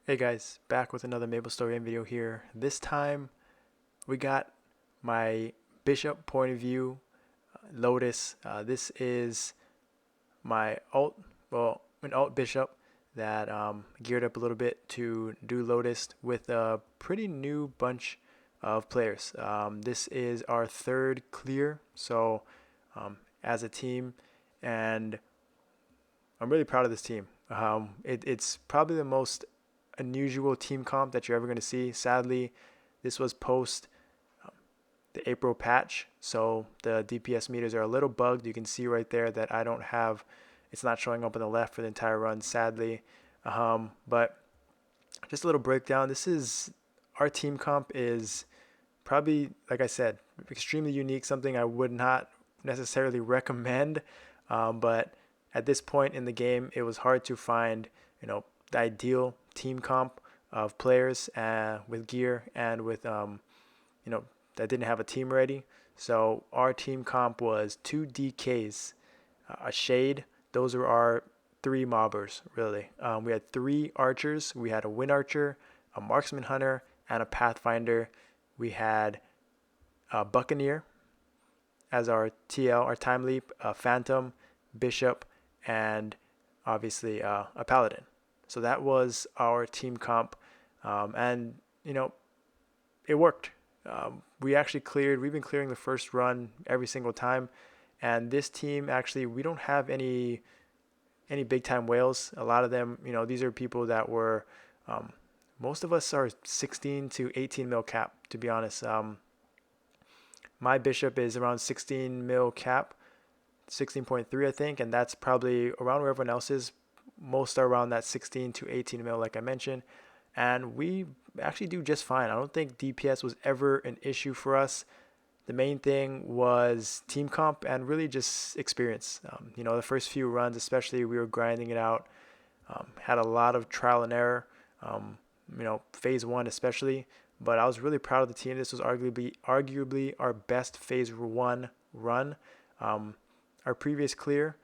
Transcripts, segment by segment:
Hey guys, back with another Maple Story video here. This time we got my bishop point of view, Lotus. This is my an alt bishop that geared up a little bit to do Lotus with a pretty new bunch of players. This is our third clear, so as a team, and I'm really proud of this team. It's probably the most unusual team comp that you're ever going to see. Sadly, this was post the April patch, so the DPS meters are a little bugged. You can see right there that I don't have, it's not showing up on the left for the entire run, sadly. But just a little breakdown. This is our team comp is probably, like I said, extremely unique, something I would not necessarily recommend. But at this point in the game, it was hard to find, the ideal team comp of players with gear and with, that didn't have a team ready. So our team comp was two DKs, a Shade. Those are our three mobbers, really. We had three archers. We had a Wind Archer, a Marksman Hunter, and a Pathfinder. We had a Buccaneer as our TL, our Time Leap, a Phantom, Bishop, and obviously a Paladin. So that was our team comp, and it worked. We've been clearing the first run every single time, and this team actually we don't have any big time whales. A lot of them, these are people that were, most of us are 16 to 18 mil cap, to be honest. My bishop is around 16 mil cap, 16.3 I think, and that's probably around where everyone else is. Most are around that 16 to 18 mil, like I mentioned, and we actually do just fine. I don't think DPS was ever an issue for us. The main thing was team comp and really just experience. The first few runs, especially, we were grinding it out. Had a lot of trial and error. Phase one especially, but I was really proud of the team. This was arguably our best phase one run. Our previous clear,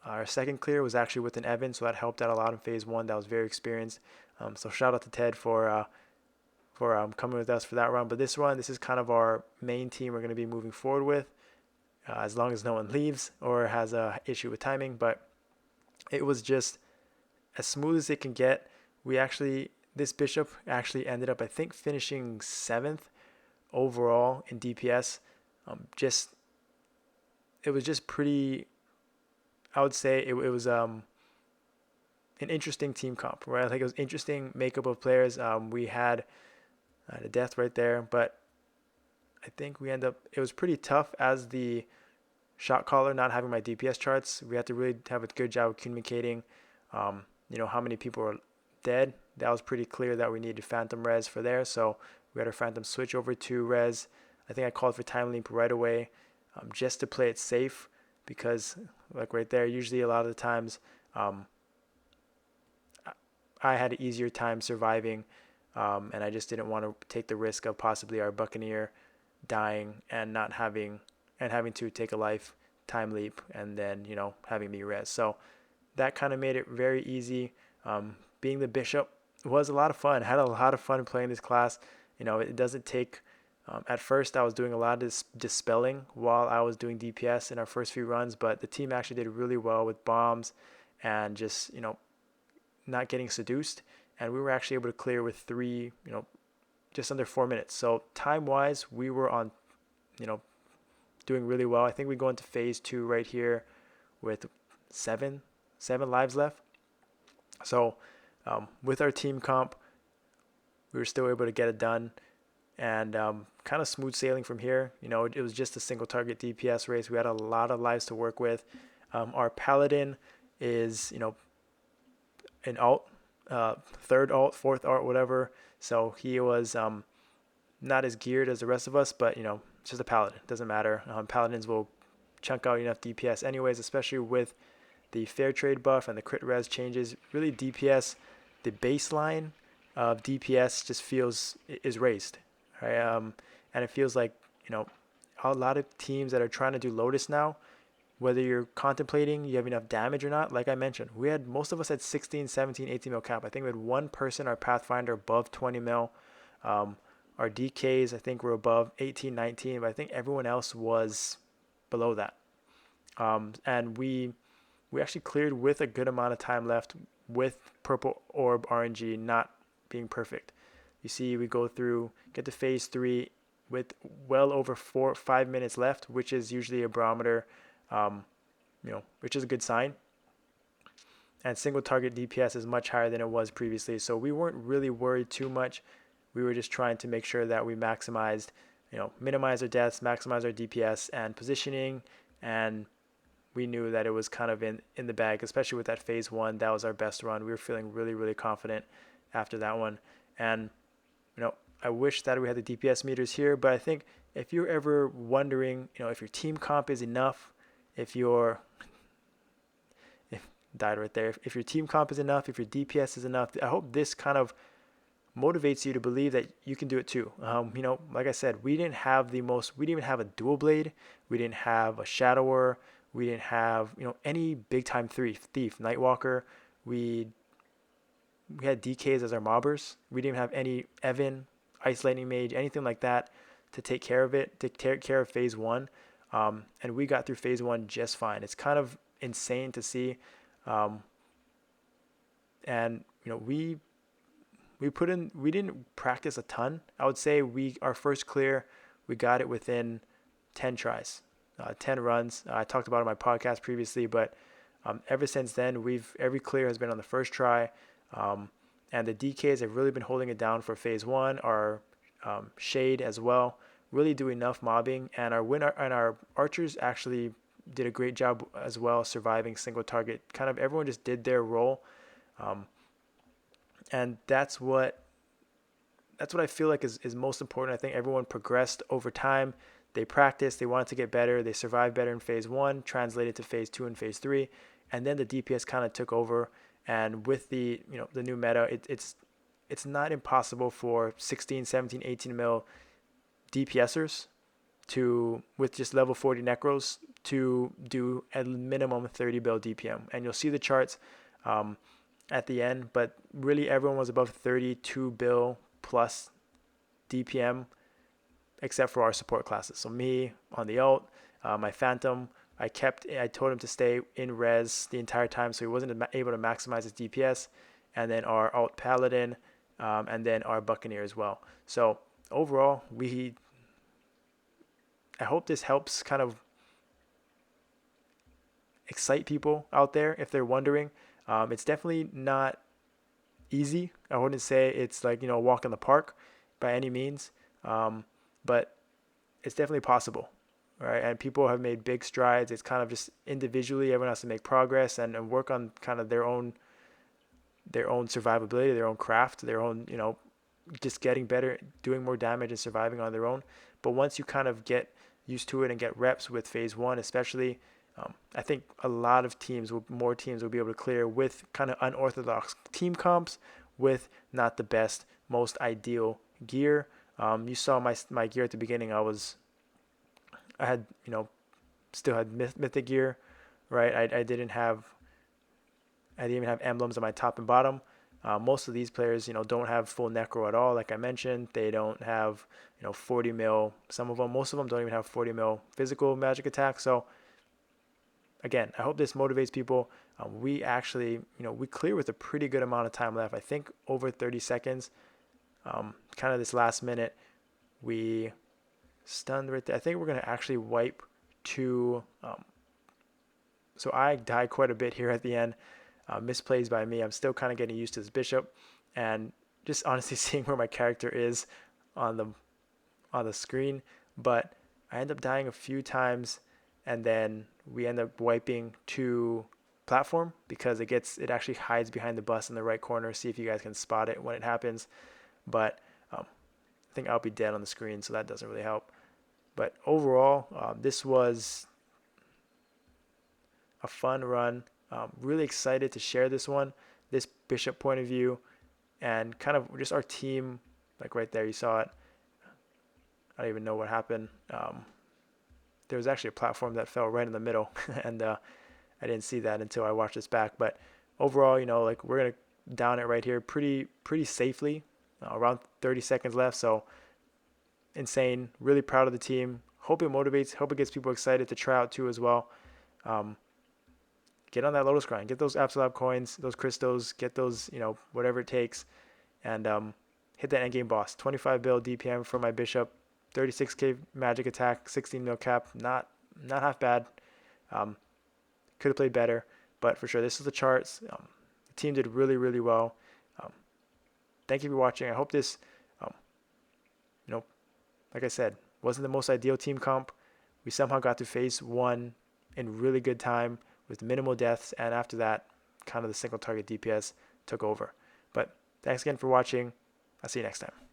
our second clear was actually with an Evan, so that helped out a lot in phase one. That was very experienced. So shout out to Ted for coming with us for that run. But this run, this is kind of our main team we're going to be moving forward with, as long as no one leaves or has a issue with timing. But it was just as smooth as it can get. This bishop actually ended up, I think, finishing 7th overall in DPS. It was just pretty, I would say it was an interesting team comp, right? I think it was interesting makeup of players. We had the death right there, but I think it was pretty tough as the shot caller, not having my DPS charts. We had to really have a good job of communicating, how many people were dead. That was pretty clear that we needed Phantom res for there, so we had our Phantom switch over to res. I think I called for Time Leap right away, just to play it safe, because like right there, usually a lot of the times I had an easier time surviving, and I just didn't want to take the risk of possibly our Buccaneer dying and not having to take a life, Time Leap, and then having me res. So that kind of made it very easy. Being the bishop was a lot of fun. Had a lot of fun playing this class. It doesn't take. At first, I was doing a lot of dispelling while I was doing DPS in our first few runs, but the team actually did really well with bombs and just not getting seduced. And we were actually able to clear with just under 4 minutes. So time-wise, we were on, doing really well. I think we go into phase two right here with seven lives left. So with our team comp, we were still able to get it done, and kind of smooth sailing from here. It was just a single target DPS race. We had a lot of lives to work with. Our Paladin is, an alt, third alt, fourth alt, whatever. So he was not as geared as the rest of us, but it's just a Paladin. Doesn't matter. Paladins will chunk out enough DPS anyways, especially with the fair trade buff and the crit res changes. Really, DPS, the baseline of DPS just is raised, right? And it feels like a lot of teams that are trying to do Lotus now, whether you're contemplating you have enough damage or not. Like I mentioned, most of us had 16, 17, 18 mil cap. I think we had one person, our Pathfinder, above 20 mil. Our DKs, I think, were above 18, 19, but I think everyone else was below that. And we actually cleared with a good amount of time left, with purple orb RNG not being perfect. You see, we go through, get to phase 3 with well over 4-5 minutes left, which is usually a barometer, which is a good sign. And single target DPS is much higher than it was previously, so we weren't really worried too much. We were just trying to make sure that we maximized, minimize our deaths, maximize our DPS and positioning, and we knew that it was kind of in the bag, especially with that phase 1. That was our best run. We were feeling really, really confident after that one. And, I wish that we had the DPS meters here, but I think if you're ever wondering, if your team comp is enough, if your team comp is enough, if your DPS is enough, I hope this kind of motivates you to believe that you can do it too. Like I said, we didn't even have a dual blade. We didn't have a shadower. We didn't have, any big time thief, Nightwalker. We had DKs as our mobbers. We didn't have any Evan, Ice Lightning Mage, anything like that to take care of it, to take care of phase 1. And we got through phase 1 just fine. It's kind of insane to see. And, we didn't practice a ton. I would say our first clear, we got it within 10 tries, 10 runs. I talked about it on my podcast previously, but ever since then, every clear has been on the first try. And the DKs have really been holding it down for phase 1. Our Shade as well really do enough mobbing, and our archers actually did a great job as well, surviving single target. Kind of everyone just did their role, and that's what I feel like is most important. I think everyone progressed over time. They practiced, they wanted to get better, they survived better in phase 1, translated to phase 2 and phase 3, and then the DPS kind of took over. And with the new meta, it's not impossible for 16, 17, 18 mil DPSers with just level 40 necros to do at minimum 30 bill DPM. And you'll see the charts at the end, but really everyone was above 32 bill plus DPM except for our support classes. So me on the ult, my Phantom, I told him to stay in res the entire time, so he wasn't able to maximize his DPS. And then our alt Paladin, and then our Buccaneer as well. So overall, I hope this helps kind of excite people out there if they're wondering. It's definitely not easy. I wouldn't say it's like, a walk in the park by any means, but it's definitely possible. Right, and people have made big strides. It's kind of just individually, everyone has to make progress and work on kind of their own survivability, their own craft, their own, just getting better, doing more damage and surviving on their own. But once you kind of get used to it and get reps with phase 1, especially, I think a lot of more teams will be able to clear with kind of unorthodox team comps, with not the best, most ideal gear. You saw my gear at the beginning. I had, still had mythic gear, right? I didn't even have emblems on my top and bottom. Most of these players, don't have full necro at all. Like I mentioned, they don't have, 40 mil. Most of them don't even have 40 mil physical magic attack. So again, I hope this motivates people. We actually, we clear with a pretty good amount of time left. I think over 30 seconds, kind of this last minute, we stunned right there. I think we're going to actually wipe 2. So I died quite a bit here at the end. Misplays by me. I'm still kind of getting used to this bishop, and just honestly seeing where my character is on the screen. But I end up dying a few times, and then we end up wiping 2 platform because it actually hides behind the bus in the right corner. See if you guys can spot it when it happens. But I think I'll be dead on the screen, so that doesn't really help. But overall, this was a fun run. Really excited to share this bishop point of view, and kind of just our team, like right there, you saw it. I don't even know what happened. there was actually a platform that fell right in the middle, and I didn't see that until I watched this back. But overall, like we're gonna down it right here pretty safely, around 30 seconds left. So insane. Really proud of the team. Hope it motivates. Hope it gets people excited to try out too as well. Get on that Lotus grind. Get those Absolab coins, those crystals. Get those, whatever it takes, and hit that endgame boss. 25 bill DPM for my bishop. 36k magic attack. 16 mil cap. Not half bad. Could have played better, but for sure this is the charts. The team did really well. Thank you for watching. I hope this, like I said, wasn't the most ideal team comp. We somehow got to phase 1 in really good time with minimal deaths, and after that, kind of the single target DPS took over. But thanks again for watching. I'll see you next time.